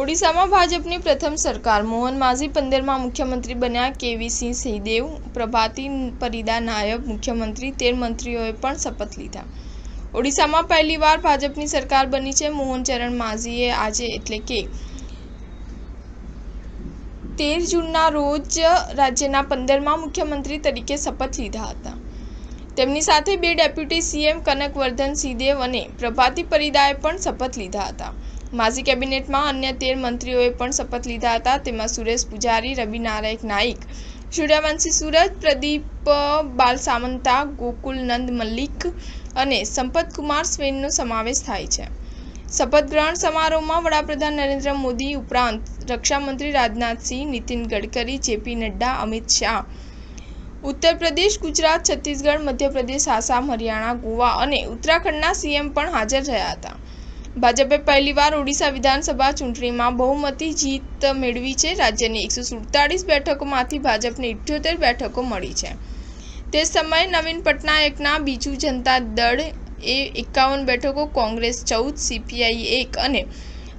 ઓડિશામાં ભાજપની પ્રથમ સરકાર મોહન માઝી 15મા મુખ્યમંત્રી બન્યા। કેવી સિંહદેવ, પ્રભાતી પરિદા નાયબ મુખ્યમંત્રી, 13 મંત્રીઓએ પણ શપથ લીધા। ઓડિશામાં પહેલીવાર ભાજપની સરકાર બની છે। મોહન ચરણ માઝીએ આજે એટલે કે 13 જૂનના રોજ રાજ્યના 15મા મુખ્યમંત્રી તરીકે શપથ લીધા હતા। તેમની સાથે બે ડેપ્યુટી સીએમ કનક વર્ધન સિંહદેવ અને પ્રભાતી પરિદાએ પણ શપથ લીધા હતા। માઝી કેબિનેટમાં અન્ય 13 મંત્રીઓએ પણ શપથ લીધા હતા। તેમાં સુરેશ પૂજારી, રવિ નારાયણ નાઈક, સૂર્યવંશી સૂરજ, પ્રદીપ બાલસામંતા, ગોકુલ નંદ મલ્લિક અને સંપત કુમાર સ્વેનનો સમાવેશ થાય છે। શપથ ગ્રહણ સમારોહમાં વડાપ્રધાન નરેન્દ્ર મોદી ઉપરાંત રક્ષામંત્રી રાજનાથ સિંહ, નીતિન ગડકરી, જેપી નડ્ડા, અમિત શાહ, ઉત્તર પ્રદેશ, ગુજરાત, છત્તીસગઢ, મધ્યપ્રદેશ, આસામ, હરિયાણા, ગોવા અને ઉત્તરાખંડના સીએમ પણ હાજર રહ્યા હતા। ભાજપે પહેલીવાર ઓડિશા વિધાનસભા ચૂંટણીમાં બહુમતી જીત મેળવી છે। રાજ્યની 147 બેઠકોમાંથી ભાજપને 78 બેઠકો મળી છે। તે સમયે નવીન પટનાયકના બીજુ જનતા દળ એ 51 બેઠકો, કોંગ્રેસ 14, સીપીઆઈ 1 અને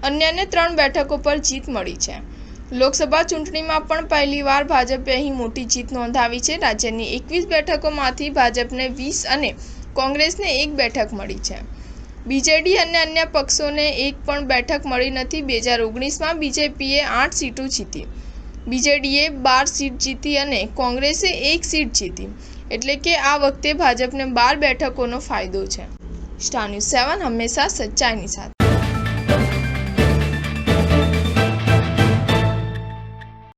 અન્યને 3 બેઠકો પર જીત મળી છે। લોકસભા ચૂંટણીમાં પણ પહેલીવાર ભાજપે અહીં મોટી જીત નોંધાવી છે। રાજ્યની 21 બેઠકોમાંથી ભાજપને 20 અને કોંગ્રેસને 1 બેઠક મળી છે। બીજેડી અને અન્ય પક્ષોને એક પણ બેઠક મળી નથી। 2019માં બીજેપીએ 8 સીટો જીતી, બીજેડીએ 12 સીટ જીતી અને કોંગ્રેસે 1 સીટ જીતી, એટલે કે આ વખતે ભાજપને 12 બેઠકોનો ફાયદો છે। સ્ટાર ન્યૂઝ 7 હંમેશા સચ્ચાઈની સાથે।